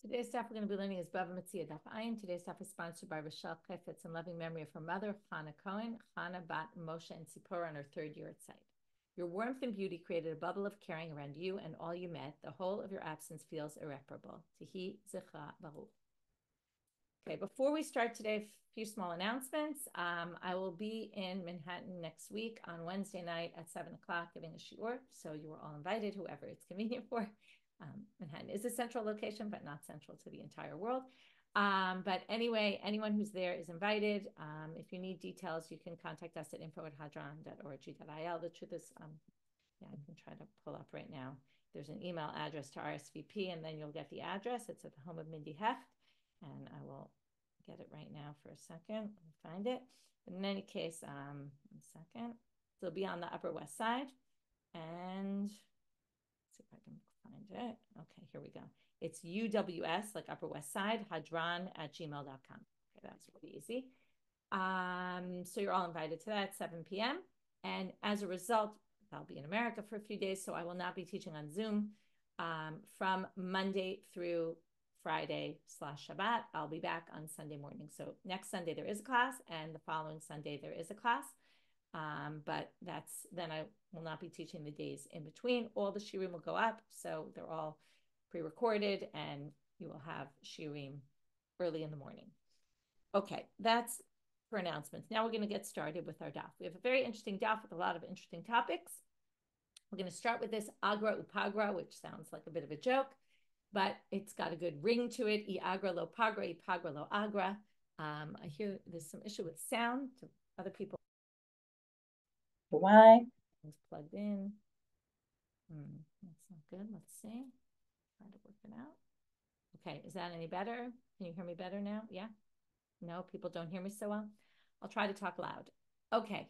Today's stuff we're going to be learning is Bava Metzia Daf Ayin. Today's stuff is sponsored by Rochelle Chayfetz in loving memory of her mother, Chana Cohen, Chana Bat Moshe and Tzipora on her third year at cited. Your warmth and beauty created a bubble of caring around you and all you met. The whole of your absence feels irreparable. Tihi Zecha Baruch. Okay, before we start today, a few small announcements. I will be in Manhattan next week on Wednesday night at 7 o'clock giving a shiur. So you are all invited, whoever it's convenient for. Manhattan is a central location, but not central to the entire world. But anyway, anyone who's there is invited. If you need details, you can contact us at info@hadran.org.il. The truth is, yeah, I can try to pull up right now. There's an email address to RSVP, and then you'll get the address. It's at the home of Mindy Heft, and I will get it right now for a second. Let me find it. But in any case, 1 second. So it'll be on the Upper West Side, and let's see if I can find it. Okay, here we go. It's UWS, like Upper West Side, hadran@gmail.com. Okay, that's really easy. So you're all invited to that at 7 p.m. And as a result, I'll be in America for a few days, so I will not be teaching on Zoom from Monday through Friday/Shabbat. I'll be back on Sunday morning. So next Sunday there is a class, and the following Sunday there is a class. But then I will not be teaching the days in between. All the shiurim will go up, so they're all pre-recorded, and you will have shiurim early in the morning. Okay, that's for announcements. Now we're going to get started with our daf. We have a very interesting daf with a lot of interesting topics. We're going to start with this agra upagra, which sounds like a bit of a joke, but it's got a good ring to it. I agra lo pagra, I pagra lo agra. I hear there's some issue with sound to other people. Why? It's plugged in. That's not good. Let's see. Try to work it out. Okay, is that any better? Can you hear me better now? Yeah? No, people don't hear me so well. I'll try to talk loud. Okay.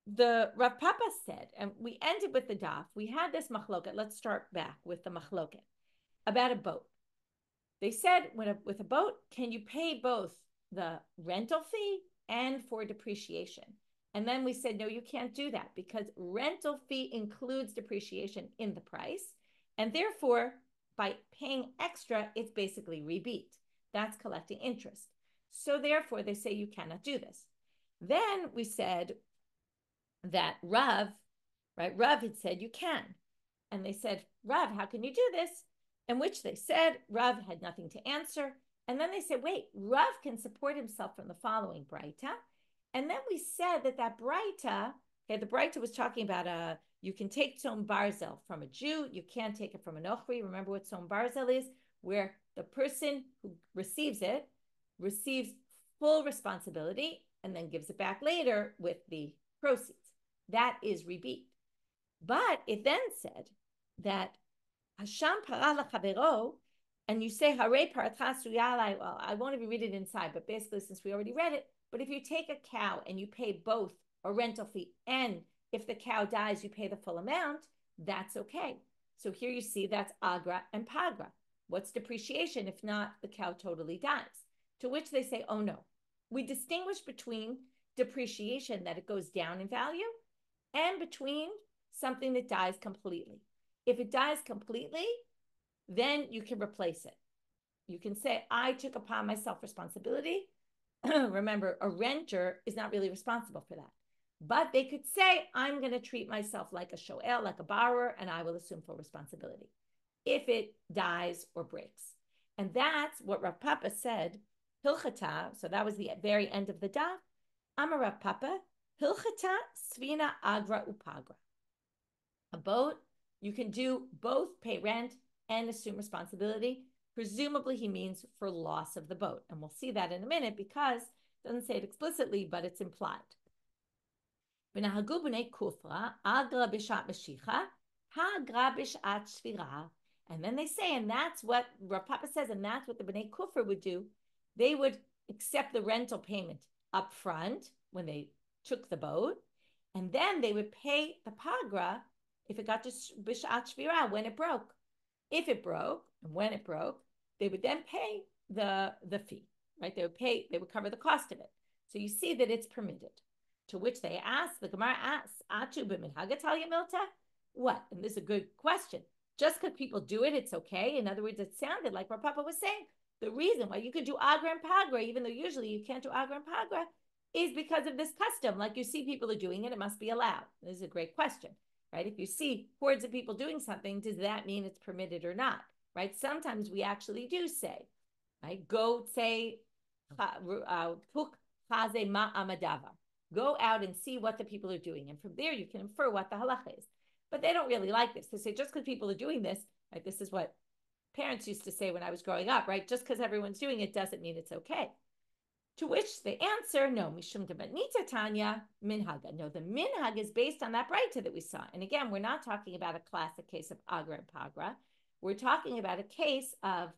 The Rav Papa said, and we ended with the daf. We had this machloket. Let's start back with the machloket about a boat. They said with a boat, can you pay both the rental fee and for depreciation? And then we said, no, you can't do that because rental fee includes depreciation in the price. And therefore, by paying extra, it's basically rebate. That's collecting interest. So therefore, they say you cannot do this. Then we said that Rav had said you can. And they said, Rav, how can you do this? In which they said Rav had nothing to answer. And then they said, wait, Rav can support himself from the following braita. And then we said that braita, okay, the braita was talking about you can take tzom barzel from a Jew, you can't take it from an ochri. Remember what tzom barzel is? Where the person who receives it receives full responsibility and then gives it back later with the proceeds. That is rebate. But it then said that Hasham para lachavero, and you say hare paratcha suyalai. Well, I won't even read it inside, but basically, since we already read it, but if you take a cow and you pay both a rental fee and if the cow dies, you pay the full amount, that's okay. So here you see that's agra and pagra. What's depreciation if not the cow totally dies? To which they say, oh no. We distinguish between depreciation, that it goes down in value, and between something that dies completely. If it dies completely, then you can replace it. You can say, I took upon myself responsibility. Remember, a renter is not really responsible for that. But they could say, I'm going to treat myself like a shoel, like a borrower, and I will assume full responsibility if it dies or breaks. And that's what Rav Papa said, Hilchata, so that was the very end of the daf. Amar Rav Papa, Hilchata svina agra upagra. A boat, you can do both pay rent and assume responsibility. Presumably he means for loss of the boat. And we'll see that in a minute because it doesn't say it explicitly, but it's implied. Kufra, agra bishat mashicha, hagra bishat shvira. And then they say, and that's what Rav Papa says, and that's what the Bnei Kufra would do. They would accept the rental payment up front when they took the boat, and then they would pay the pagra if it got to bishat shvira, when it broke. If it broke, and when it broke, they would then pay the fee, right? They would cover the cost of it. So you see that it's permitted. To which they ask, the Gemara asks, Atu b'minhaga talya milta? What? And this is a good question. just because people do it, it's okay. In other words, it sounded like Rav Papa was saying, the reason why you could do agra and pagra, even though usually you can't do agra and pagra, is because of this custom. Like you see people are doing it, it must be allowed. This is a great question, right? If you see hordes of people doing something, does that mean it's permitted or not, right? Sometimes we actually do say, right? Go say, go out and see what the people are doing. And from there, you can infer what the halacha is. But they don't really like this. They say, just because people are doing this, right? This is what parents used to say when I was growing up, right? Just because everyone's doing it doesn't mean it's okay. To which they answer, no, mishum debanita tanya minhaga. No, the minhag is based on that braita that we saw. And again, we're not talking about a classic case of agra and pagra. We're talking about a case of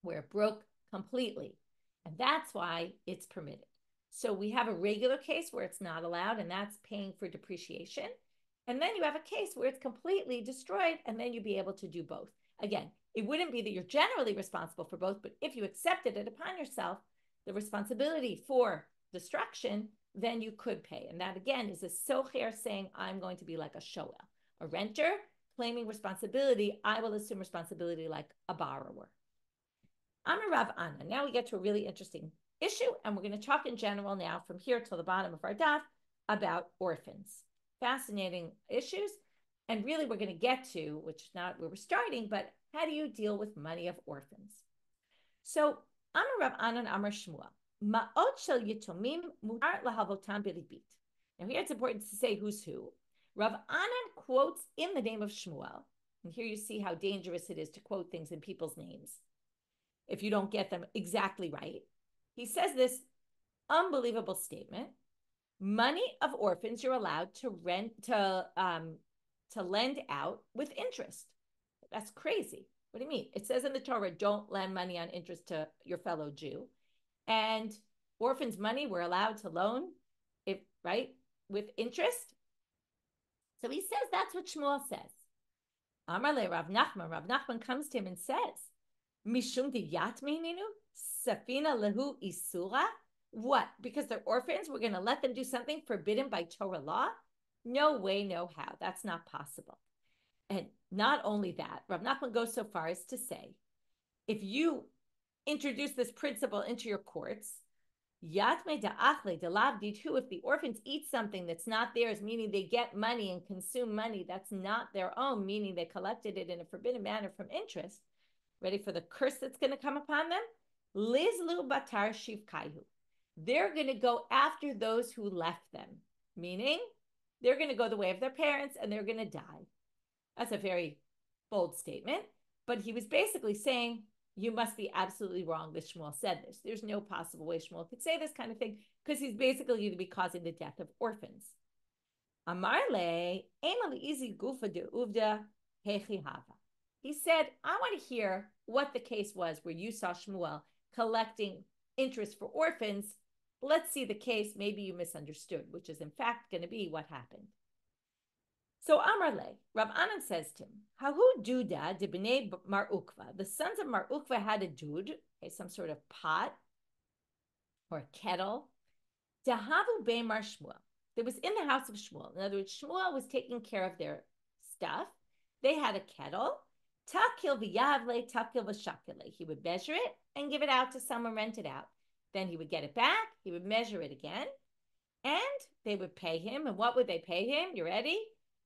where it broke completely. And that's why it's permitted. So we have a regular case where it's not allowed, and that's paying for depreciation. And then you have a case where it's completely destroyed, and then you'd be able to do both. Again, it wouldn't be that you're generally responsible for both, but if you accepted it upon yourself, the responsibility for destruction, then you could pay. And that, again, is a socher saying, I'm going to be like a shoel, a renter claiming responsibility. I will assume responsibility like a borrower. I'm a Rav Anan. Now we get to a really interesting issue, and we're going to talk in general now from here till the bottom of our daf about orphans. Fascinating issues. And really we're going to get to, which is not where we're starting, but how do you deal with money of orphans? So Amar Rav Anan Amar Shmuel, Ma'ot shel yitomim mutar lahavotam biribit. Now here it's important to say who's who. Rav Anan quotes in the name of Shmuel, and here you see how dangerous it is to quote things in people's names if you don't get them exactly right. He says this unbelievable statement: money of orphans you're allowed to lend out with interest. That's crazy. What do you mean? It says in the Torah, don't lend money on interest to your fellow Jew. And orphans' money we're allowed to loan, with interest. So he says that's what Shmuel says. Amar le Rav Nachman. Rav Nachman comes to him and says, Mishum diyat meininu safina lehu isura. What? Because they're orphans, we're going to let them do something forbidden by Torah law? No way, no how. That's not possible. And not only that, Rav Nachman goes so far as to say, if you introduce this principle into your courts, yatme da'achle delavdidhu, if the orphans eat something that's not theirs, meaning they get money and consume money that's not their own, meaning they collected it in a forbidden manner from interest, ready for the curse that's going to come upon them? Lizlu batar shivkaihu. They're going to go after those who left them, meaning they're going to go the way of their parents and they're going to die. That's a very bold statement, but he was basically saying, you must be absolutely wrong that Shmuel said this. There's no possible way Shmuel could say this kind of thing, because he's basically going to be causing the death of orphans. Amarle, izi gufa de uvda hechihava. He said, I want to hear what the case was where you saw Shmuel collecting interest for orphans. Let's see the case. Maybe you misunderstood, which is in fact going to be what happened. So Amarle, Rav Anan says to him, Hahu duda de b'nei Mar Ukva. The sons of Mar Ukva had a dud, some sort of pot or a kettle. Dahavu be Mar Shmuel. That was in the house of Shmuel. In other words, Shmuel was taking care of their stuff. They had a kettle. Takil v'yavle, takil v'shakile. He would measure it and give it out to someone, rent it out. Then he would get it back. He would measure it again. And they would pay him. And what would they pay him? You ready?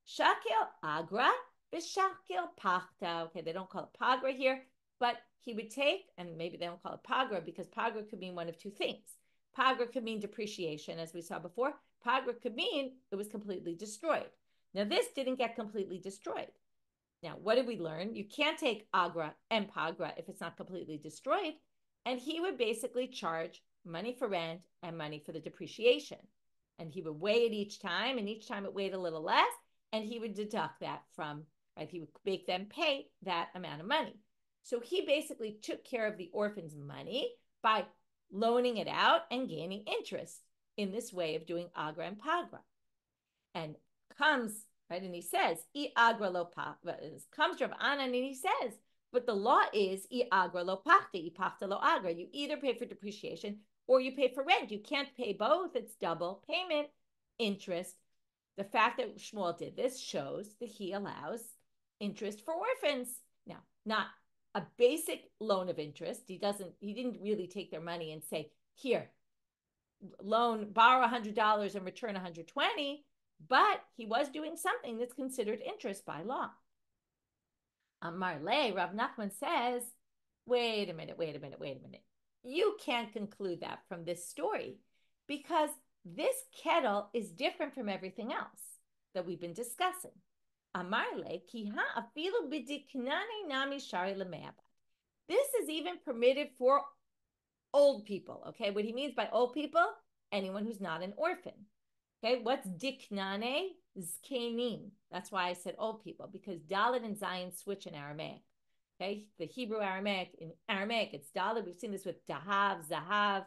Shakil agra v'shakil pachta. Okay, they don't call it pagra here, but he would take, and maybe they don't call it pagra because pagra could mean one of two things. Pagra could mean depreciation, as we saw before. Pagra could mean it was completely destroyed. Now, this didn't get completely destroyed. Now, what did we learn? You can't take agra and pagra if it's not completely destroyed. And he would basically charge money for rent and money for the depreciation. And he would weigh it each time, and each time it weighed a little less, and he would deduct that from, right? He would make them pay that amount of money. So he basically took care of the orphans' money by loaning it out and gaining interest in this way of doing agra and pagra. And comes, right, and he says, I agra lo pagra, comes Rav Anan and he says, but the law is I agra lo pachta, I pachta lo agra. You either pay for depreciation or you pay for rent. You can't pay both. It's double payment, interest. The fact that Shmuel did this shows that he allows interest for orphans. Now, not a basic loan of interest. He didn't really take their money and say, here, borrow $100 and return $120, but he was doing something that's considered interest by law. Amar le, Rav Nachman says, wait a minute. You can't conclude that from this story because this kettle is different from everything else that we've been discussing. Amar le, ki ha afilu b'diknane nami shari lemeabat. This is even permitted for old people, okay? What he means by old people, anyone who's not an orphan. Okay, what's diknane? Zkenim. That's why I said old people, because Dalet and Zion switch in Aramaic. Okay, the Hebrew Aramaic, in Aramaic, it's Dalet. We've seen this with Dahav, Zahav.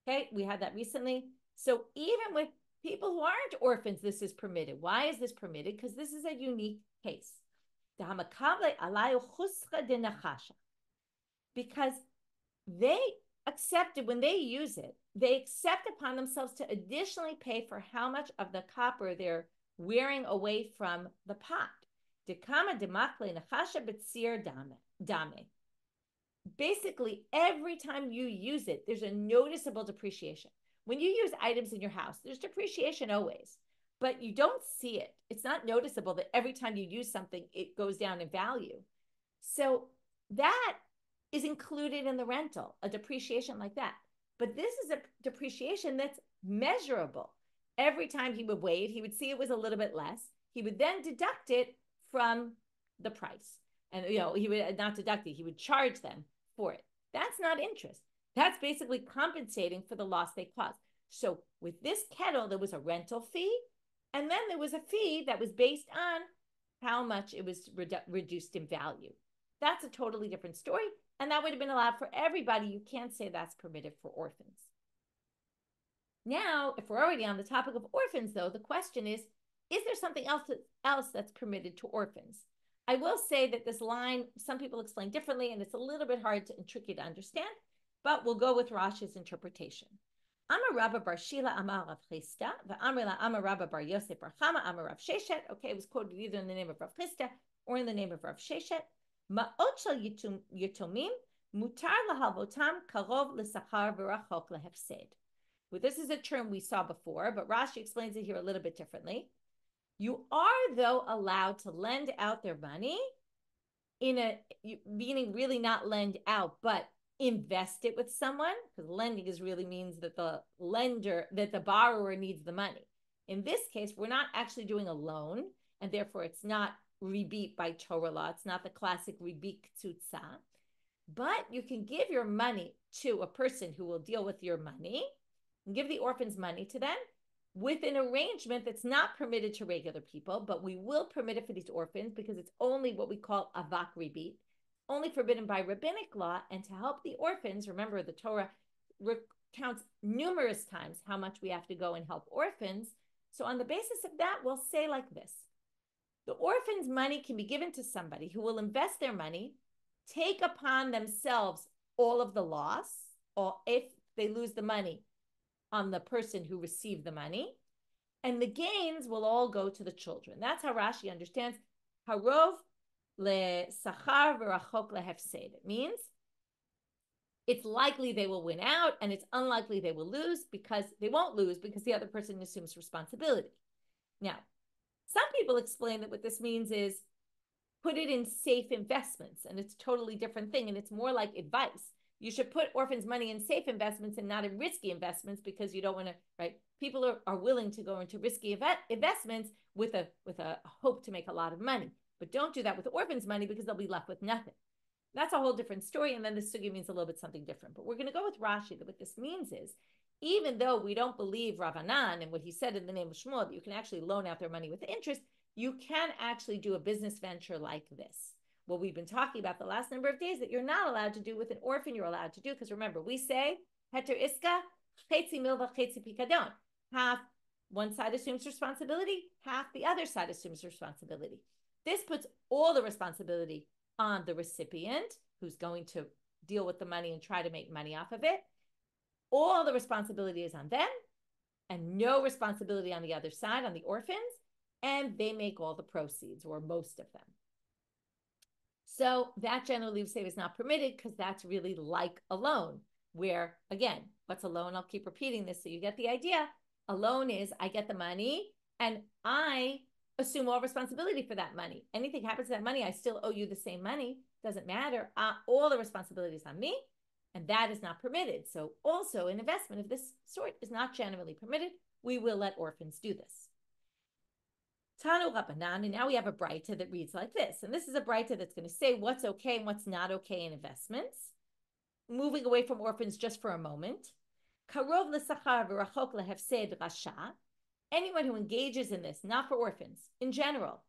Okay, we had that recently. So even with people who aren't orphans, this is permitted. Why is this permitted? Because this is a unique case. Because they accepted, when they use it, they accept upon themselves to additionally pay for how much of the copper they're wearing away from the pot. Basically, every time you use it, there's a noticeable depreciation. When you use items in your house, there's depreciation always, but you don't see it. It's not noticeable that every time you use something, it goes down in value. So that is included in the rental, a depreciation like that. But this is a depreciation that's measurable. Every time he would weigh it, he would see it was a little bit less. He would then deduct it from the price. And, he would not deduct it. He would charge them for it. That's not interest. That's basically compensating for the loss they caused. So with this kettle, there was a rental fee. And then there was a fee that was based on how much it was reduced in value. That's a totally different story. And that would have been allowed for everybody. You can't say that's permitted for orphans. Now, if we're already on the topic of orphans, though, the question is there something else that's permitted to orphans? I will say that this line, some people explain differently, and it's a little bit hard and tricky to understand, but we'll go with Rashi's interpretation. Amar Rabba bar Shila Amar Rav Chisda, v'Amrila Amar Rabba bar Yosef bar Chama Amar Rav Sheshet. Okay, it was quoted either in the name of Rav Chisda or in the name of Rav Sheshet. Ma'ot shel yitomim mutar lahalvotam karov l'sachar v'rachok lehefsed. Well, this is a term we saw before, but Rashi explains it here a little bit differently. You are, though, allowed to lend out their money meaning really not lend out, but invest it with someone, because lending really means that the borrower needs the money. In this case, we're not actually doing a loan, and therefore it's not ribit by Torah law. It's not the classic ribit ktsutsa, but you can give your money to a person who will deal with your money and give the orphans money to them with an arrangement that's not permitted to regular people, but we will permit it for these orphans because it's only what we call avak ribit, only forbidden by rabbinic law. And to help the orphans, remember the Torah recounts numerous times how much we have to go and help orphans. So on the basis of that, we'll say like this. The orphans' money can be given to somebody who will invest their money, take upon themselves all of the loss, or if they lose the money, on the person who received the money, and the gains will all go to the children. That's how Rashi understands harov le-sachar v'rachok lehefsed. It means it's likely they will win out, and it's unlikely they will lose because they won't lose because the other person assumes responsibility. Now, some people explain that what this means is put it in safe investments, and it's a totally different thing, and it's more like advice. You should put orphans' money in safe investments and not in risky investments because you don't want to, right? People are willing to go into risky investments with a hope to make a lot of money. But don't do that with orphans' money because they'll be left with nothing. That's a whole different story. And then the sugi means a little bit something different. But we're going to go with Rashi that what this means is, even though we don't believe Rav Anan and what he said in the name of Shmuel, that you can actually loan out their money with interest, you can actually do a business venture like this. What we've been talking about the last number of days that you're not allowed to do with an orphan, you're allowed to do, because remember, we say, heter iska, chetzi milva, chetzi pikadon. Half one side assumes responsibility, half the other side assumes responsibility. This puts all the responsibility on the recipient, who's going to deal with the money and try to make money off of it. All the responsibility is on them, and no responsibility on the other side, on the orphans, and they make all the proceeds, or most of them. So that generally we say is not permitted because that's really like a loan, where again, what's a loan? I'll keep repeating this so you get the idea. A loan is I get the money and I assume all responsibility for that money. Anything happens to that money, I still owe you the same money. Doesn't matter. All the responsibility is on me, and that is not permitted. So also an investment of this sort is not generally permitted. We will let orphans do this. Tanu Rav Anan, and now we have a braita that reads like this. And this is a braita that's going to say what's okay and what's not okay in investments. Moving away from orphans just for a moment. Karov l'sachar v'rachok lehefsed rasha. Anyone who engages in this, not for orphans, in general,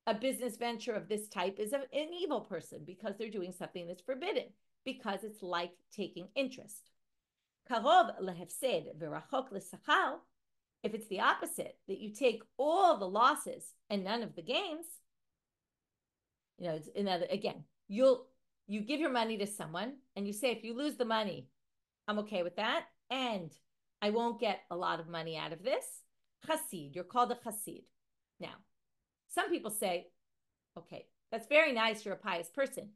a business venture of this type is an evil person because they're doing something that's forbidden, because it's like taking interest. Karov lehefsed v'rachok l'sachar. If it's the opposite, that you take all the losses and none of the gains, it's another, again, you give your money to someone and you say, if you lose the money, I'm okay with that, and I won't get a lot of money out of this. Chassid, you're called a chassid. Now, some people say, okay, that's very nice, you're a pious person.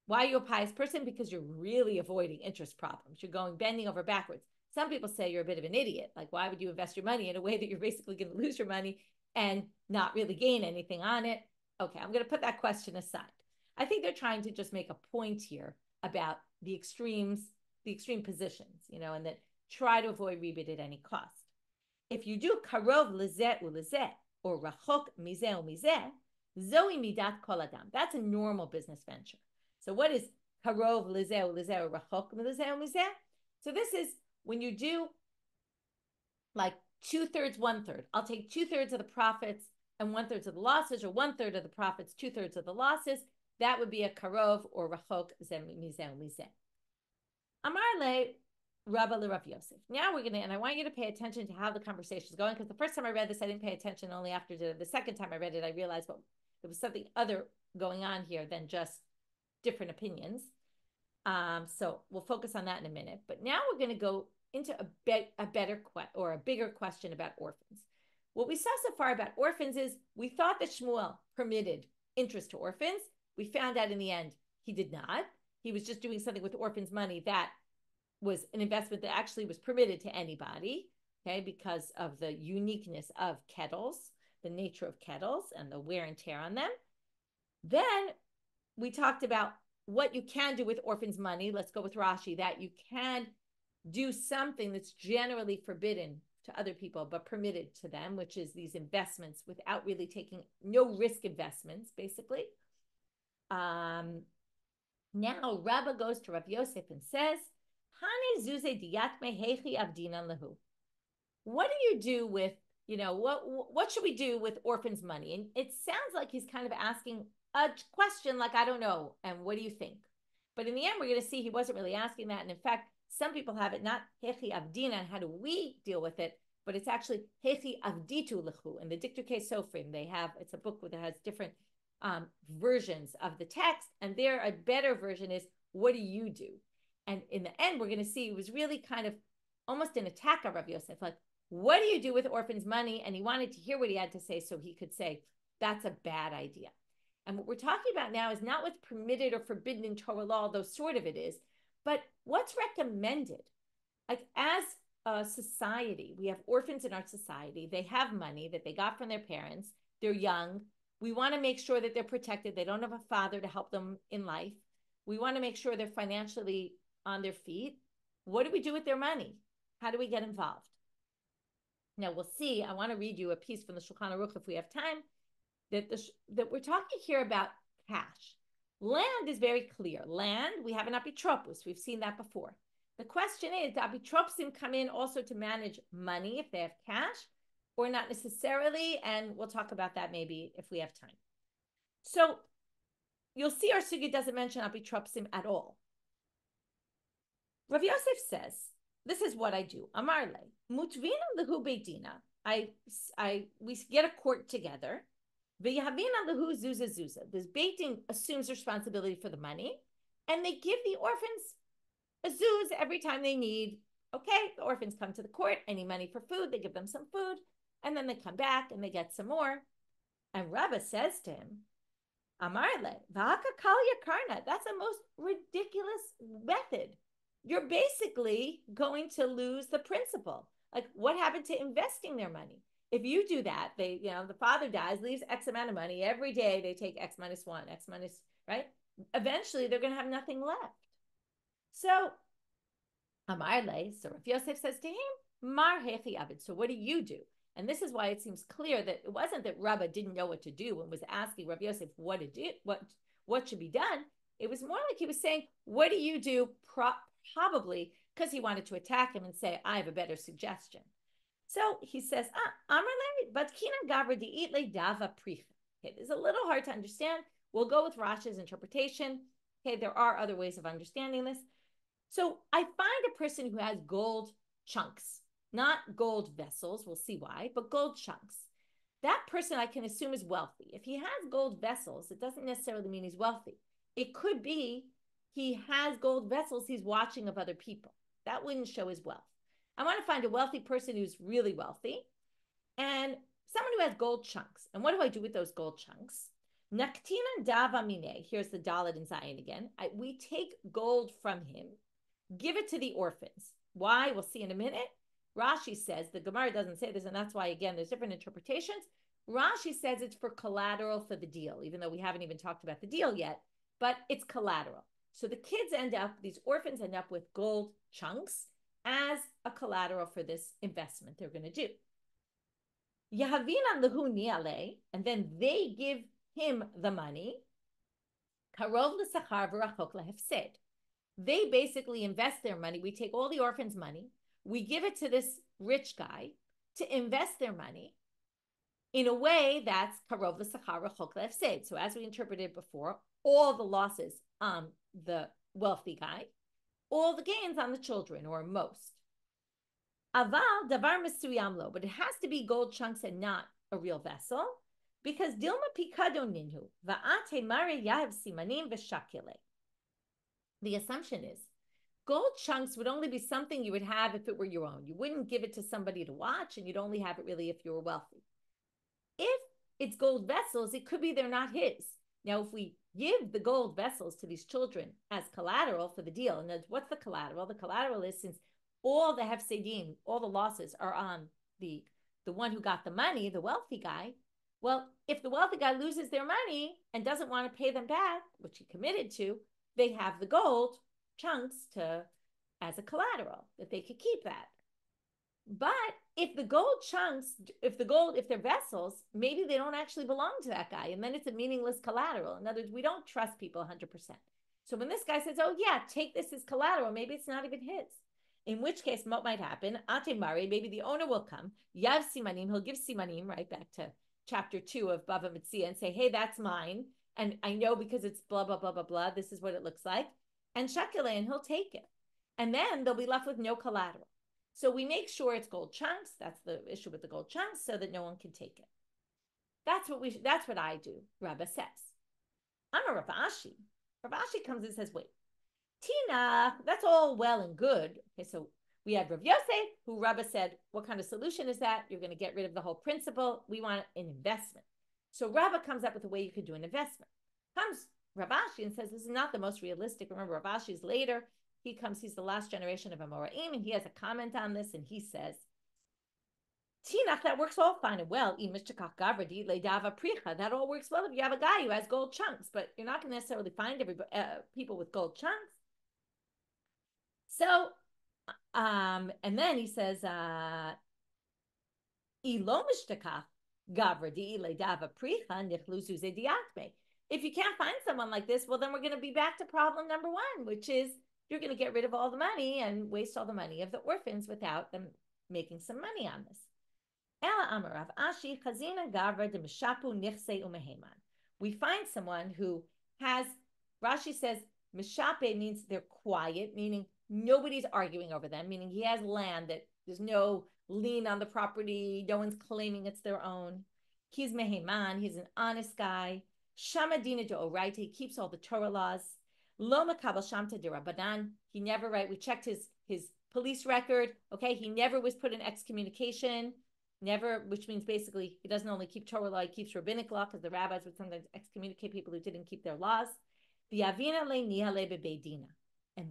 Why are you a pious person? Because you're really avoiding interest problems. You're bending over backwards. Some people say you're a bit of an idiot. Like, why would you invest your money in a way that you're basically going to lose your money and not really gain anything on it? Okay, I'm going to put that question aside. I think they're trying to just make a point here about the extreme positions, and that try to avoid rebate at any cost. If you do karov lezeh ulezeh or rachok mizeh umizeh, zoe midat kol adam. That's a normal business venture. So what is karov lezeh ulezeh or rachok mizeh umizeh? So this is when you do like 2/3, 1/3. I'll take 2/3 of the profits and 1/3 of the losses, or 1/3 of the profits, 2/3 of the losses. That would be a karov or rachok mizeh umizeh. Amar le Raba le Rav Yosef. Now we're going to, and I want you to pay attention to how the conversation is going, because the first time I read this, I didn't pay attention. Only after the second time I read it, I realized there was something other going on here than just different opinions. So we'll focus on that in a minute. But now we're going to go into a bigger question about orphans. What we saw so far about orphans is we thought that Shmuel permitted interest to orphans. We found out in the end he did not. He was just doing something with orphans' money that was an investment that actually was permitted to anybody, okay, because of the uniqueness of kettles, the nature of kettles and the wear and tear on them. Then we talked about what you can do with orphans' money. Let's go with Rashi, that you can do something that's generally forbidden to other people, but permitted to them, which is these investments without really taking no risk investments, basically. Now Raba goes to Rav Yosef and says, what do you do with, what should we do with orphans' money? And it sounds like he's kind of asking a question like, I don't know, and what do you think? But in the end, we're going to see he wasn't really asking that. And in fact, some people have it not hechi avdina, how do we deal with it? But it's actually hechi avditu lechu. In the Dictuke Sofrim, it's a book that has different versions of the text, and there a better version is, what do you do? And in the end, we're going to see it was really kind of almost an attack on Rav Yosef, like, what do you do with orphans' money? And he wanted to hear what he had to say so he could say, that's a bad idea. And what we're talking about now is not what's permitted or forbidden in Torah law, though sort of it is, but what's recommended. Like, as a society, we have orphans in our society. They have money that they got from their parents. They're young. We want to make sure that they're protected. They don't have a father to help them in life. We want to make sure they're financially on their feet. What do we do with their money? How do we get involved? Now we'll see. I want to read you a piece from the Shulchan Aruch if we have time, that we're talking here about cash. Land is very clear. Land, we have an apitropos. We've seen that before. The question is, do apitroposim come in also to manage money if they have cash, or not necessarily? And we'll talk about that maybe if we have time. So you'll see our sugi doesn't mention apitroposim at all. Rav Yosef says, this is what I do. Amar le, mutvina lehu beidina. We get a court together. V'yahavina lehu zuza zuza. This beitin assumes responsibility for the money, and they give the orphans a zuz every time they need. Okay, the orphans come to the court. Any money for food, they give them some food, and then they come back and they get some more. And Raba says to him, Amarle, v'haka kalya karna. That's the most ridiculous method. You're basically going to lose the principle. Like, what happened to investing their money? If you do that, the father dies, leaves X amount of money. Every day they take X minus one, X minus, right? Eventually they're going to have nothing left. So, Amarle, so Rav Yosef says to him, Mar hechi avid. So what do you do? And this is why it seems clear that it wasn't that Raba didn't know what to do and was asking Rav Yosef what to do, what should be done. It was more like he was saying, what do you do? Probably because he wanted to attack him and say, I have a better suggestion. So he says, Amarle, but kina gavra di'itle dava pricha. Okay, this is a little hard to understand. We'll go with Rashi's interpretation. Okay, there are other ways of understanding this. So I find a person who has gold chunks, not gold vessels, we'll see why, but gold chunks. That person I can assume is wealthy. If he has gold vessels, it doesn't necessarily mean he's wealthy. It could be he has gold vessels he's watching of other people. That wouldn't show his wealth. I want to find a wealthy person who's really wealthy and someone who has gold chunks. And what do I do with those gold chunks? Naktina dava mine. Here's the Dalet and Zion again. We take gold from him, give it to the orphans. Why? We'll see in a minute. Rashi says, the Gemara doesn't say this, and that's why, again, there's different interpretations. Rashi says it's for collateral for the deal, even though we haven't even talked about the deal yet, but it's collateral. So the kids these orphans end up with gold chunks as a collateral for this investment they're going to do. Yahavinan lehu niale, and then they give him the money. Karov l'sachar v'rachok lehefsed. They basically invest their money. We take all the orphans' money, we give it to this rich guy to invest their money in a way that's karov l'sachar v'rachok lehefsed. So as we interpreted before, all the losses on the wealthy guy, all the gains on the children, or most. Aval davar mesuyam lo, but it has to be gold chunks and not a real vessel, because dilma pikadon ninhu va'ate mare yahav simanim v'shakile. The assumption is gold chunks would only be something you would have if it were your own. You wouldn't give it to somebody to watch, and you'd only have it really if you were wealthy. If it's gold vessels, it could be they're not his. Now, if we give the gold vessels to these children as collateral for the deal, and what's the collateral? The collateral is, since all the hefsedim, all the losses are on the one who got the money, the wealthy guy. Well, if the wealthy guy loses their money and doesn't want to pay them back, which he committed to, they have the gold chunks as a collateral that they could keep that. But if the gold chunks, if they're vessels, maybe they don't actually belong to that guy, and then it's a meaningless collateral. In other words, we don't trust people 100%. So when this guy says, oh yeah, take this as collateral, maybe it's not even his. In which case, what might happen? Ate Mari, maybe the owner will come. Yav simanim, he'll give simanim, right back to chapter 2 of Bava Metzia, and say, hey, that's mine. And I know because it's blah, blah, blah, blah, blah. This is what it looks like. And shakile, and he'll take it. And then they'll be left with no collateral. So we make sure it's gold chunks. That's the issue with the gold chunks, so that no one can take it. That's what I do, Raba says. I'm a Rav Ashi. Rav Ashi comes and says, wait, Tina, that's all well and good. Okay, so we had Rav Yosef, who Raba said, what kind of solution is that? You're going to get rid of the whole principle. We want an investment. So Raba comes up with a way you could do an investment. Comes Rav Ashi and says, this is not the most realistic. Remember, Rav Ashi is later. He's the last generation of Amoraim, and he has a comment on this, and he says, Tinach, that works all fine and well. That all works well if you have a guy who has gold chunks, but you're not going to necessarily find people with gold chunks. So, and then he says, if you can't find someone like this, well, then we're going to be back to problem number 1, which is you're going to get rid of all the money and waste all the money of the orphans without them making some money on this. We find someone who has, Rashi says, mishape means they're quiet, meaning nobody's arguing over them, meaning he has land that there's no lien on the property, no one's claiming it's their own. He's meheman, he's an honest guy. Shamadina d'oraita, he keeps all the Torah laws. Lo makabel shamta de Rabbanan, he never, right, we checked his police record, okay, he never was put in excommunication. never, which means basically he doesn't only keep Torah law, he keeps rabbinic law, because the rabbis would sometimes excommunicate people who didn't keep their laws. And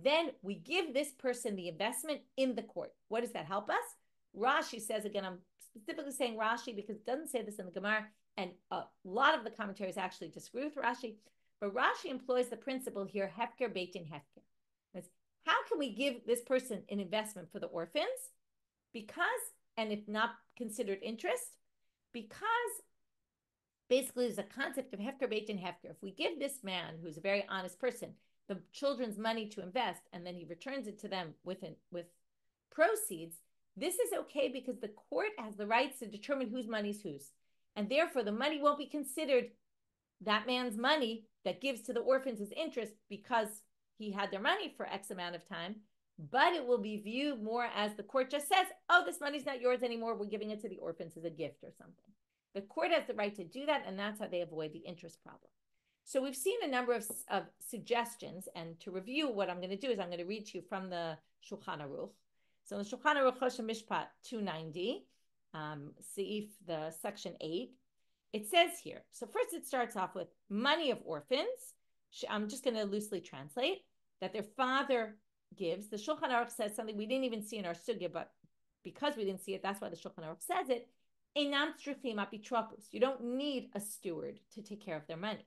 then we give this person the investment in the court. What does that help us? Rashi says, again, I'm specifically saying Rashi because it doesn't say this in the Gemara, and a lot of the commentaries actually disagree with Rashi, but Rashi employs the principle here, hefker beitin hefker. How can we give this person an investment for the orphans? Because, and if not considered interest, because basically there's a concept of hefker beitin hefker. If we give this man, who's a very honest person, the children's money to invest, and then he returns it to them with proceeds, this is okay because the court has the rights to determine whose money is whose. And therefore, the money won't be considered that man's money that gives to the orphans as interest because he had their money for X amount of time, but it will be viewed more as the court just says, oh, this money's not yours anymore. We're giving it to the orphans as a gift or something. The court has the right to do that, and that's how they avoid the interest problem. So we've seen a number of suggestions, and to review, what I'm going to do is I'm going to read to you from the Shulchan Aruch. So in the Shulchan Aruch Choshen Mishpat 290, Seif, the section 8, it says here, so first it starts off with money of orphans. I'm just going to loosely translate, that their father gives. The Shulchan Aruch says something we didn't even see in our sugya, but because we didn't see it, that's why the Shulchan Aruch says it. Enam tzrichim apitropos. You don't need a steward to take care of their money.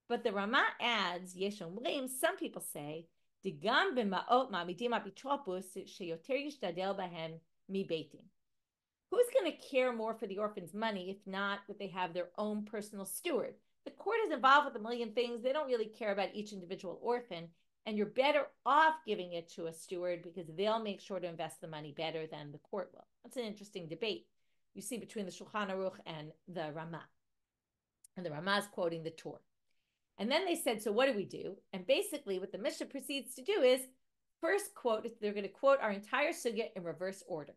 But the Rama adds, Yesh omrim, some people say, Digam b'ma'ot ma'amidim apitropos sheyoter yishtadel bahem mi beitim. Who's going to care more for the orphan's money if not that they have their own personal steward? The court is involved with a million things. They don't really care about each individual orphan, and you're better off giving it to a steward because they'll make sure to invest the money better than the court will. That's an interesting debate you see between the Shulchan Aruch and the Rama. And the Rama is quoting the Torah. And then they said, so what do we do? And basically what the Mishnah proceeds to do is first quote, they're going to quote our entire sugya in reverse order.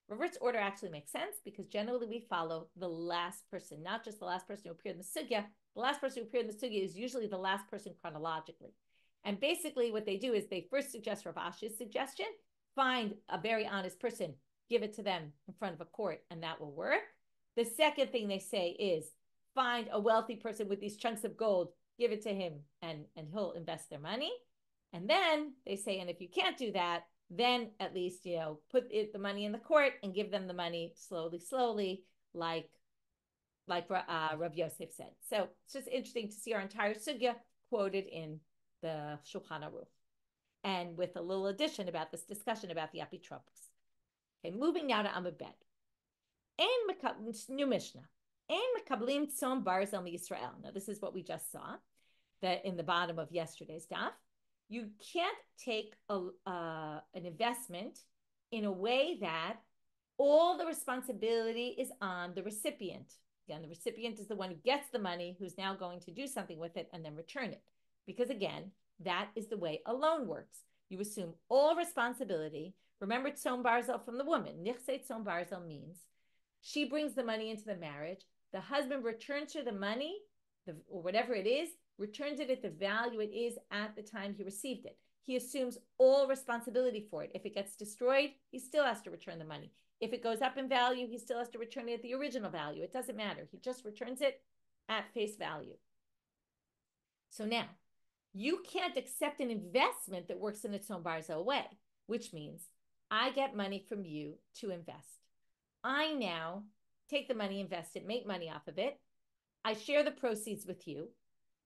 Reverse order actually makes sense because generally we follow the last person, not just the last person who appeared in the sugya. The last person who appeared in the sugya is usually the last person chronologically. And basically what they do is they first suggest Rav Ashi's suggestion, find a very honest person, give it to them in front of a court, and that will work. The second thing they say is find a wealthy person with these chunks of gold, give it to him, and he'll invest their money. And then they say, and if you can't do that, then at least, put the money in the court and give them the money slowly, like Rav Yosef said. So it's just interesting to see our entire sugya quoted in the Shulchan Aruch, and with a little addition about this discussion about the apitropos. Okay, moving now to Amud Bet. New Mishnah. Ein mekablim tzom barzel miYisrael. Now this is what we just saw, that in the bottom of yesterday's daf. You can't take an investment in a way that all the responsibility is on the recipient. Again, the recipient is the one who gets the money, who's now going to do something with it and then return it. Because again, that is the way a loan works. You assume all responsibility. Remember tzom barzel from the woman. Nichse tzom barzel means she brings the money into the marriage. The husband returns her the money, or whatever it is, returns it at the value it is at the time he received it. He assumes all responsibility for it. If it gets destroyed, he still has to return the money. If it goes up in value, he still has to return it at the original value. It doesn't matter. He just returns it at face value. So now, you can't accept an investment that works in its own barzel way, which means I get money from you to invest. I now take the money, invest it, make money off of it. I share the proceeds with you.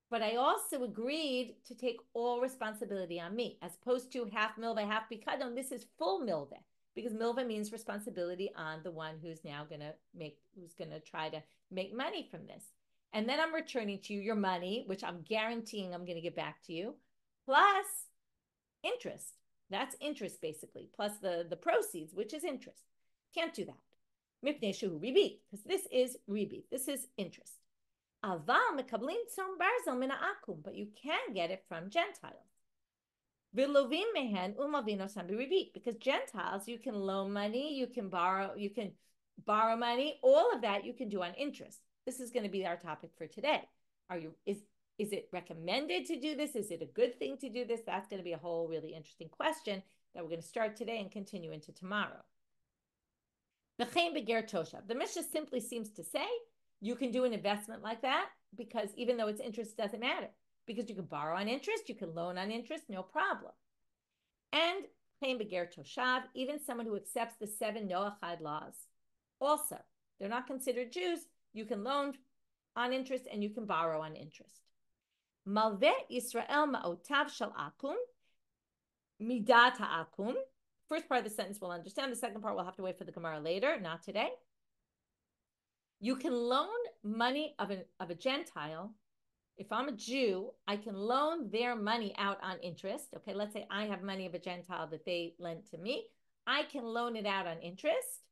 But I also agreed to take all responsibility on me, as opposed to half milveh, half pikadon. This is full milveh, because milveh means responsibility on the one who's now going to try to make money from this. And then I'm returning to you your money, which I'm guaranteeing I'm going to get back to you, plus interest. That's interest, basically, plus the proceeds, which is interest. Can't do that. Mipnei shehu ribit, because this is ribit. This is interest. Aval mekablim tzom barzel min ha'akum, but you can get it from Gentiles. V'lovim mehen u'malvinos b'ribit, because Gentiles, you can loan money, you can borrow money, all of that you can do on interest. This is going to be our topic for today. Is it recommended to do this? Is it a good thing to do this? That's going to be a whole really interesting question that we're going to start today and continue into tomorrow. The Mishnah simply seems to say you can do an investment like that because even though it's interest doesn't matter, because you can borrow on interest, you can loan on interest, no problem. And even someone who accepts the 7 Noachide laws, also, they're not considered Jews, you can loan on interest and you can borrow on interest. Malveh Yisrael ma'otav shel akum, midat ha'akum. First part of the sentence we'll understand. The second part we'll have to wait for the Gemara later, not today. You can loan money of a Gentile. If I'm a Jew, I can loan their money out on interest. Okay, let's say I have money of a Gentile that they lent to me. I can loan it out on interest.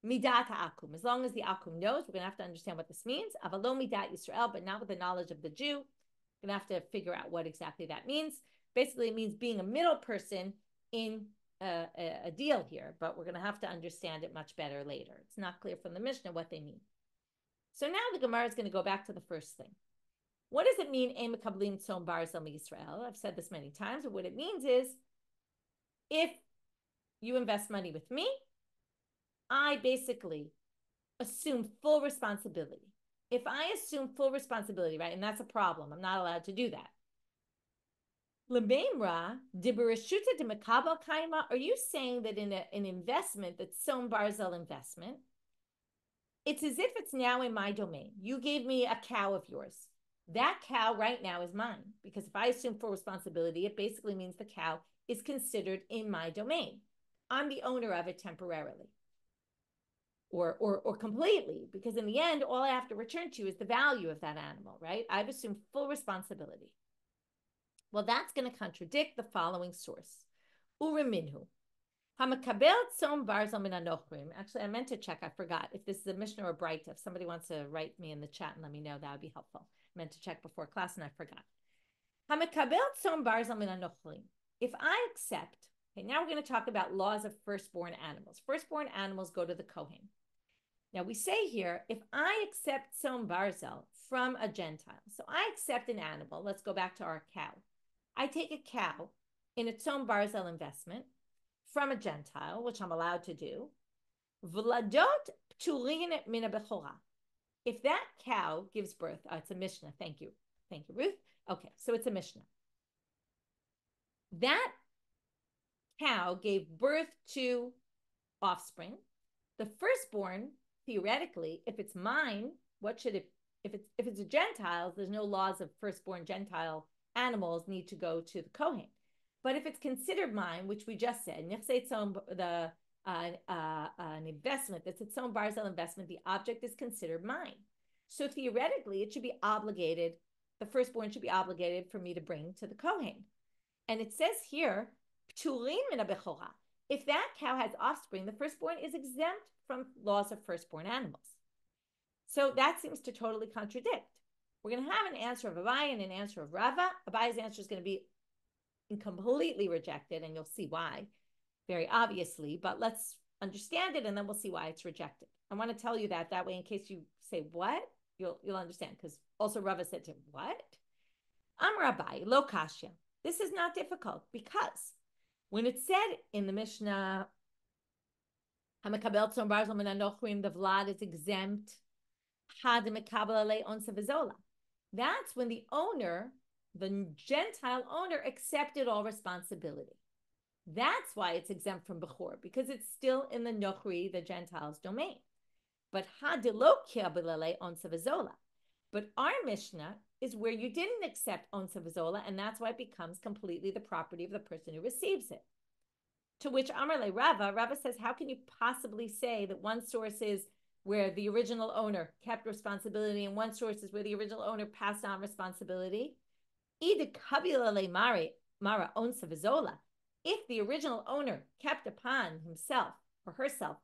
Midat akum, as long as the akum knows, we're going to have to understand what this means. Avalo midat Yisrael, but not with the knowledge of the Jew. We're going to have to figure out what exactly that means. Basically, it means being a middle person in a deal here, but we're going to have to understand it much better later. It's not clear from the Mishnah what they mean. So now the Gemara is going to go back to the first thing. What does it mean, Ein mekablim tzom barzel miYisrael? I've said this many times, but what it means is if you invest money with me, I basically assume full responsibility. If I assume full responsibility, right, and that's a problem, I'm not allowed to do that. Are you saying that in an investment that's Tzom Barzel investment, it's as if it's now in my domain? You gave me a cow of yours. That cow right now is mine, because if I assume full responsibility, it basically means the cow is considered in my domain. I'm the owner of it temporarily. Or completely, because in the end, all I have to return to is the value of that animal, right? I've assumed full responsibility. Well, that's going to contradict the following source. Uriminhu. Hamakabel tzom barzel min anochrim. Actually, I meant to check. I forgot if this is a Mishnah or braita. If somebody wants to write me in the chat and let me know, that would be helpful. I meant to check before class and I forgot. Hamakabel tzom barzel min anochrim. If I accept, okay, now we're going to talk about laws of firstborn animals. Firstborn animals go to the Kohen. Now we say here, if I accept tzom barzel from a Gentile, so I accept an animal, let's go back to our cow. I take a cow in a tzom barzel investment from a Gentile, which I'm allowed to do. Vladot pturin min bechora. If that cow gives birth, it's a Mishnah. Thank you, Ruth. Okay, so it's a Mishnah. That cow gave birth to offspring. The firstborn, theoretically, if it's mine, what should it? If it's a Gentile, there's no laws of firstborn Gentile animals need to go to the Kohen. But if it's considered mine, which we just said, an investment that's its own barzel investment, the object is considered mine. So theoretically, it should be obligated. The firstborn should be obligated for me to bring to the Kohen. And it says here, if that cow has offspring, the firstborn is exempt from laws of firstborn animals. So that seems to totally contradict. We're going to have an answer of Abaye and an answer of Rava. Abaye's answer is going to be completely rejected, and you'll see why, very obviously. But let's understand it, and then we'll see why it's rejected. I want to tell you that way in case you say, what? You'll understand, because also Rava said to him, what? Amar Abaye, lo kashya. This is not difficult, because when it said in the Mishnah, Hamakabel tzom barzel min anochrim, the vlad is exempt, had mekabel alei onsa v'zola. That's when the owner, the Gentile owner, accepted all responsibility. That's why it's exempt from Bechor, because it's still in the Nochri, the Gentile's domain. But But our Mishnah is where you didn't accept onsa v'zola, and that's why it becomes completely the property of the person who receives it. To which Amar le Rava says, how can you possibly say that one source is where the original owner kept responsibility and one source is where the original owner passed on responsibility? If the original owner kept upon himself or herself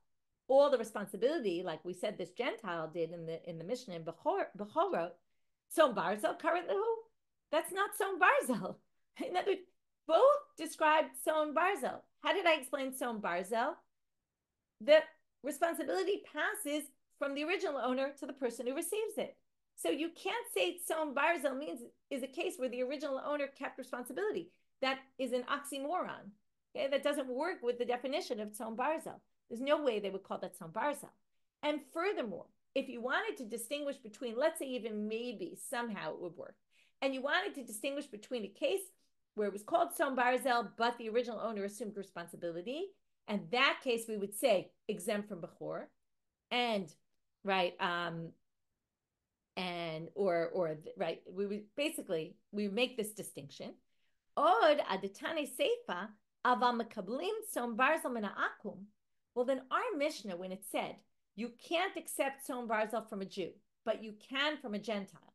all the responsibility, like we said this Gentile did in the Mishnah in Bechorot, Tzom Barzel currently who? That's not Tzom Barzel. In other words, both described Tzom Barzel. How did I explain Tzom Barzel? The responsibility passes from the original owner to the person who receives it. So you can't say Tzom Barzel is a case where the original owner kept responsibility. That is an oxymoron. Okay, that doesn't work with the definition of Tzom Barzel. There's no way they would call that son barzel. And furthermore, if you wanted to distinguish between, let's say even maybe somehow it would work, and you wanted to distinguish between a case where it was called son barzel, but the original owner assumed responsibility, and that case we would say exempt from bechor, and right, right, we would basically we make this distinction. Od adatane seifa aval mekablim son barzel min ha'akum. Well, then our Mishnah, when it said you can't accept son barzel from a Jew, but you can from a Gentile,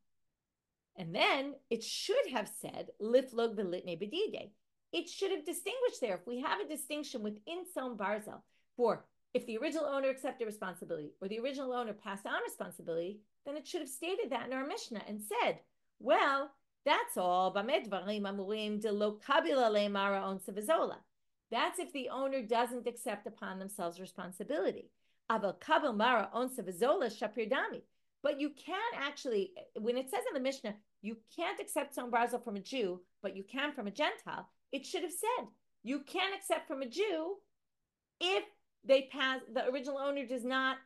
and then it should have said liflog v'litne bedide. It should have distinguished there. If we have a distinction within son barzel for if the original owner accepted responsibility or the original owner passed on responsibility, then it should have stated that in our Mishnah and said, well, that's all. That's if the owner doesn't accept upon themselves responsibility. But you can actually, when it says in the Mishnah, you can't accept son barzel from a Jew, but you can from a Gentile, it should have said, you can accept from a Jew if they pass, the original owner does not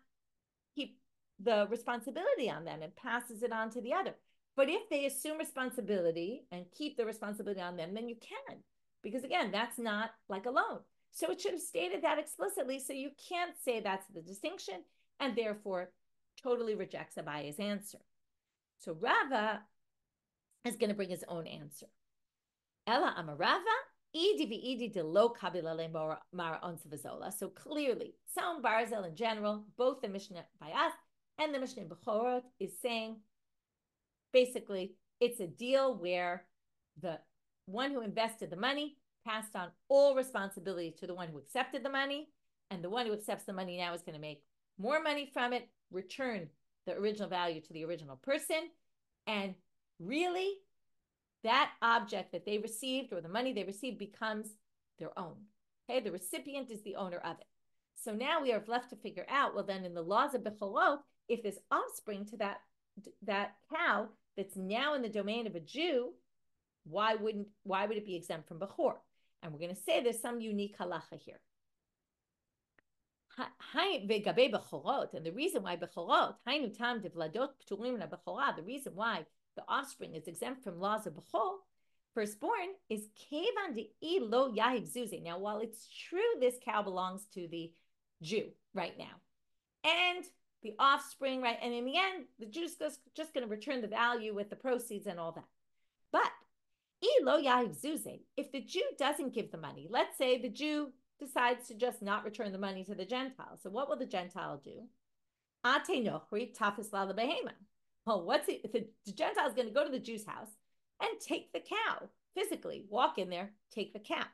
keep the responsibility on them and passes it on to the other. But if they assume responsibility and keep the responsibility on them, then you can. Because again, that's not like a loan. So it should have stated that explicitly. So you can't say that's the distinction and therefore totally rejects Abaye's answer. So Rava is going to bring his own answer. Ella amarava. So clearly, son barzel in general, both the Mishnah by us and the Mishnah in Bechorot is saying, basically, it's a deal where the one who invested the money passed on all responsibility to the one who accepted the money, and the one who accepts the money now is going to make more money from it, return the original value to the original person, and really, that object that they received or the money they received becomes their own. Okay, the recipient is the owner of it. So now we are left to figure out, well, then in the laws of Becholot, if there's offspring to that cow that's now in the domain of a Jew, why would it be exempt from Bechor? And we're going to say there's some unique halacha here. And the reason why Becholot, the reason why the offspring is exempt from laws of Bechol, firstborn, is kevan de'i lo yahiv zuze. Now, while it's true this cow belongs to the Jew right now, and the offspring, right, and in the end, the Jew's just going to return the value with the proceeds and all that. But I lo yahiv zuze, if the Jew doesn't give the money, let's say the Jew decides to just not return the money to the Gentile. So what will the Gentile do? Ate nochri tafis la behema. Well, the Gentile is going to go to the Jew's house and take the cow, physically walk in there, take the cow.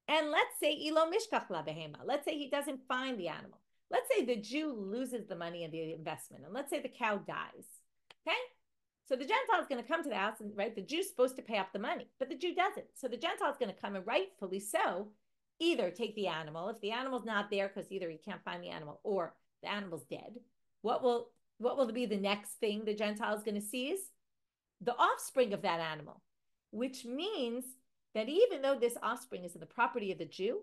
And let's say ilo mishkach la behema. Let's say he doesn't find the animal. Let's say the Jew loses the money of the investment, and let's say the cow dies. Okay, so the Gentile is going to come to the house, and right, the Jew's supposed to pay up the money, but the Jew doesn't. So the Gentile is going to come and rightfully so either take the animal. If the animal's not there because either he can't find the animal or the animal's dead, what will be the next thing the Gentile is going to seize? The offspring of that animal, which means that even though this offspring is in the property of the Jew,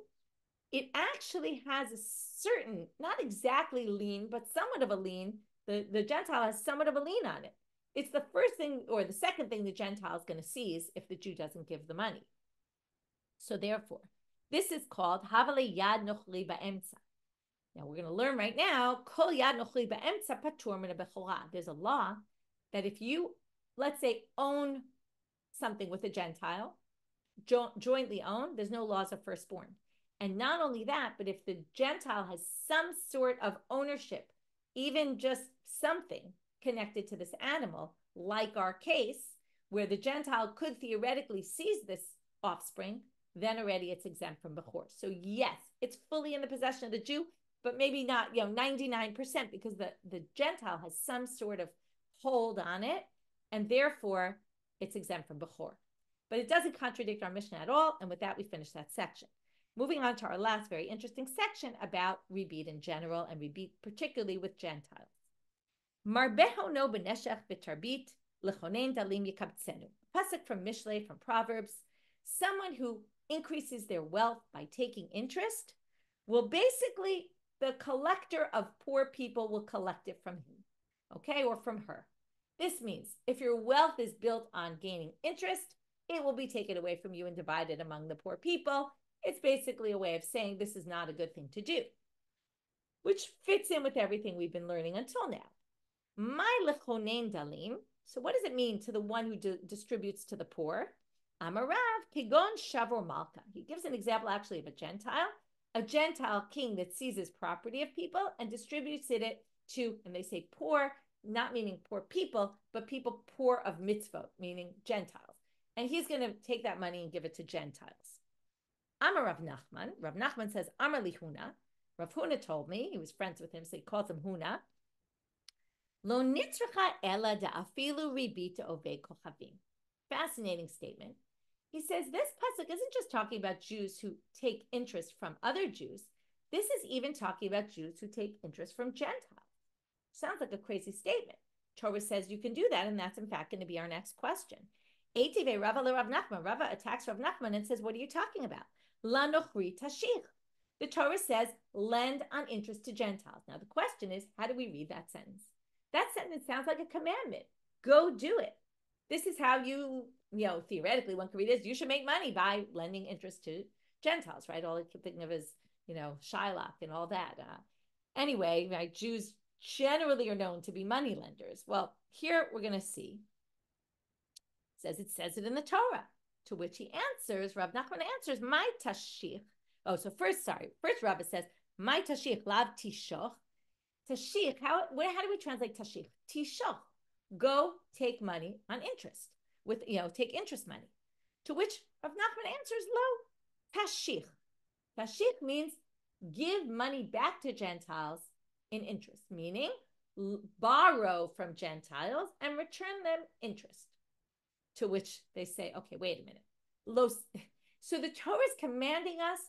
it actually has a certain, not exactly lien, but somewhat of a lien. The Gentile has somewhat of a lien on it. It's the first thing or the second thing the Gentile is going to seize if the Jew doesn't give the money. So therefore, this is called Havale Yad Nochli Ba'emtza. Now we're going to learn right now, Kol Yad Nochli Ba'emtza Patur Min HaBechorah. There's a law that if you, let's say, own something with a Gentile, jointly owned, there's no laws of firstborn. And not only that, but if the Gentile has some sort of ownership, even just something connected to this animal, like our case, where the Gentile could theoretically seize this offspring, then already it's exempt from Bechor. So yes, it's fully in the possession of the Jew, but maybe not, 99%, because the Gentile has some sort of hold on it, and therefore it's exempt from Bechor. But it doesn't contradict our Mishnah at all, and with that, we finish that section. Moving on to our last very interesting section about rebit in general, and rebit particularly with Gentiles. Marbeho no beneshech betarbit lechonen dalim yikabtzenu. Pasuk from Mishlei, from Proverbs. Someone who increases their wealth by taking interest will basically the collector of poor people will collect it from him, okay, or from her. This means if your wealth is built on gaining interest, it will be taken away from you and divided among the poor people. It's basically a way of saying this is not a good thing to do, which fits in with everything we've been learning until now. My lechonen dalim. So what does it mean to the one who distributes to the poor? Amarav kigon shavor malka. He gives an example actually of a Gentile king that seizes property of people and distributes it to, and they say poor, not meaning poor people, but people poor of mitzvot, meaning Gentiles. And he's going to take that money and give it to Gentiles. Amar Rav Nachman. Rav Nachman says, Amar li Huna. Rav Huna told me, he was friends with him, so he calls him Huna. Lo nitzracha ela da'afilu ribita ovei kochavim. Fascinating statement. He says this pasuk isn't just talking about Jews who take interest from other Jews. This is even talking about Jews who take interest from Gentiles. Sounds like a crazy statement. Torah says you can do that, and that's in fact going to be our next question. Eitive Rava le Rav Nachman. Rava attacks Rav Nachman and says, what are you talking about? La nochri tashich. The Torah says, lend on interest to Gentiles. Now the question is, how do we read that sentence? That sentence sounds like a commandment. Go do it. This is how theoretically one could read this. You should make money by lending interest to Gentiles, right? All I keep thinking of is, Shylock and all that. Anyway, right, Jews generally are known to be money lenders. Well, here we're going to see. It says it in the Torah, to which he answers, Rav Nachman answers, my tashich. Oh, so first Rabba says, my tashich lav tishoch. Tashich, how do we translate tashich? Tishoch, go take money on interest, take interest money. To which Rav Nachman answers, lo, tashich. Tashich means give money back to Gentiles in interest, meaning borrow from Gentiles and return them interest. To which they say, okay, wait a minute. So the Torah is commanding us,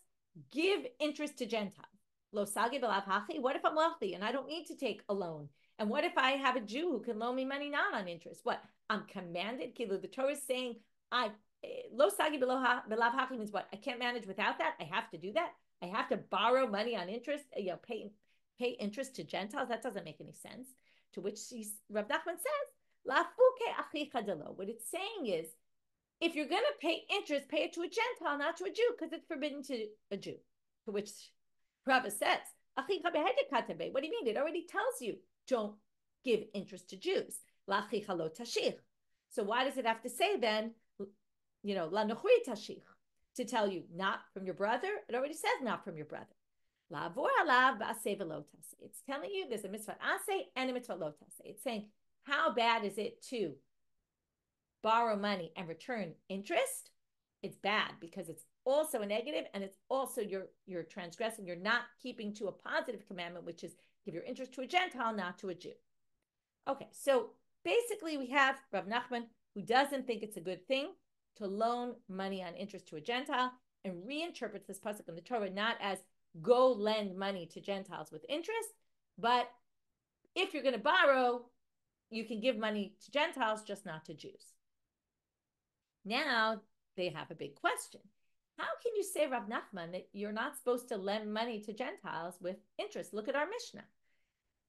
give interest to Gentiles. Lo sagi b'lav hachi. What if I'm wealthy and I don't need to take a loan? And what if I have a Jew who can loan me money not on interest? What? I'm commanded. The Torah is saying, lo sagi b'lav hachi means what? I can't manage without that. I have to do that. I have to borrow money on interest, pay interest to Gentiles. That doesn't make any sense. To which Rav Nachman says, what it's saying is, if you're going to pay interest, pay it to a Gentile, not to a Jew, because it's forbidden to a Jew. To which Raba says, what do you mean? It already tells you, don't give interest to Jews. So why does it have to say then, to tell you not from your brother? It already says not from your brother. It's telling you there's a mitzvah asay and a mitzvah lo taseh. It's saying, how bad is it to borrow money and return interest? It's bad because it's also a negative and it's also you're transgressing. You're not keeping to a positive commandment, which is give your interest to a Gentile, not to a Jew. Okay, so basically we have Rav Nachman who doesn't think it's a good thing to loan money on interest to a Gentile and reinterprets this pasuk in the Torah not as go lend money to Gentiles with interest, but if you're going to borrow, you can give money to Gentiles, just not to Jews. Now they have a big question. How can you say, Rav Nachman, that you're not supposed to lend money to Gentiles with interest? Look at our Mishnah.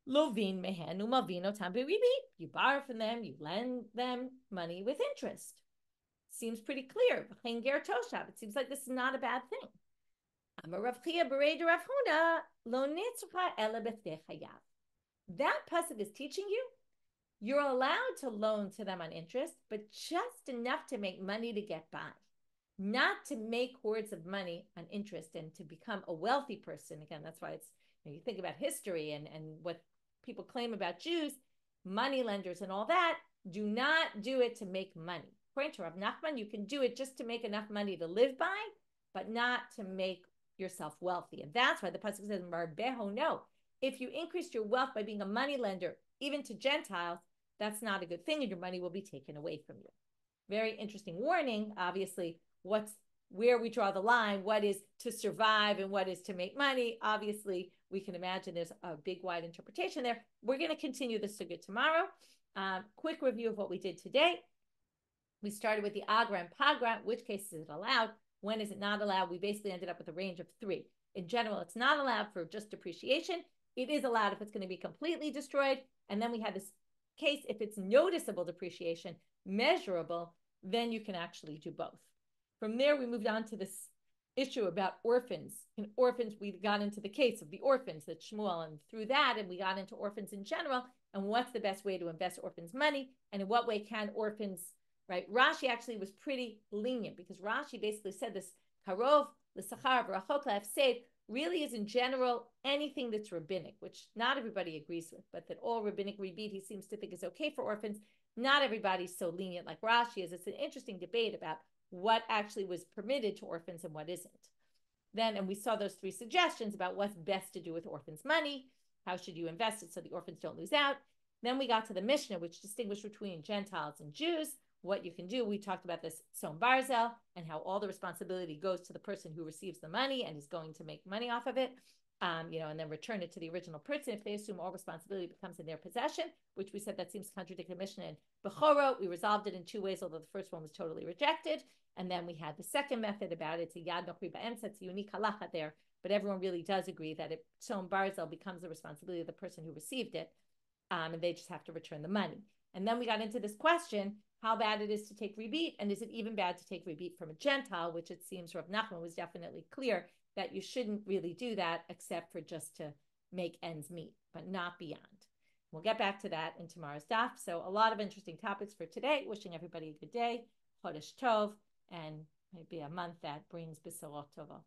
Lovin mehen umavino tambi ribit. You borrow from them, you lend them money with interest. Seems pretty clear. It seems like this is not a bad thing. That pasuk is teaching you you're allowed to loan to them on interest, but just enough to make money to get by, not to make hordes of money on interest and to become a wealthy person. Again, that's why it's, you think about history and what people claim about Jews, money lenders and all that, do not do it to make money. According to Rav Nachman, you can do it just to make enough money to live by, but not to make yourself wealthy. And that's why the pasuk says, Marbeho, no. If you increase your wealth by being a money lender, even to Gentiles, that's not a good thing, and your money will be taken away from you. Very interesting warning. Obviously, where we draw the line, what is to survive and what is to make money. Obviously, we can imagine there's a big, wide interpretation there. We're going to continue this sugya tomorrow. Quick review of what we did today. We started with the agra and pagra. Which cases is it allowed? When is it not allowed? We basically ended up with a range of 3. In general, it's not allowed for just depreciation. It is allowed if it's going to be completely destroyed. And then we have this case, if it's noticeable depreciation, measurable, then you can actually do both. From there, we moved on to this issue about orphans. In orphans, we got into the case of the orphans that Shmuel, and through that, and we got into orphans in general, and what's the best way to invest orphans' money, and in what way can orphans, right? Rashi actually was pretty lenient because Rashi basically said this, karov l'sachar v'rachok la'afseid, really is in general anything that's rabbinic, which not everybody agrees with, but that all rabbinic rebid he seems to think is okay for orphans. Not everybody's so lenient like Rashi is. It's an interesting debate about what actually was permitted to orphans and what isn't. Then, and we saw those three suggestions about what's best to do with orphans' money, how should you invest it so the orphans don't lose out. Then we got to the Mishnah, which distinguished between Gentiles and Jews, what you can do. We talked about this Som Barzel and how all the responsibility goes to the person who receives the money and is going to make money off of it, and then return it to the original person if they assume all responsibility becomes in their possession, which we said that seems to contradict the Mishnah in Bechoro. We resolved it in two ways, although the first one was totally rejected. And then we had the second method about it. It's a Yad Nochri Ba'emtza. It's a unique halacha there, but everyone really does agree that if Som Barzel becomes the responsibility of the person who received it, and they just have to return the money. And then we got into this question, how bad it is to take rebit, and is it even bad to take rebit from a Gentile, which it seems Rav Nachman was definitely clear that you shouldn't really do that except for just to make ends meet, but not beyond. We'll get back to that in tomorrow's daf. So a lot of interesting topics for today. Wishing everybody a good day, Chodesh Tov, and maybe a month that brings B'sorot Tovot.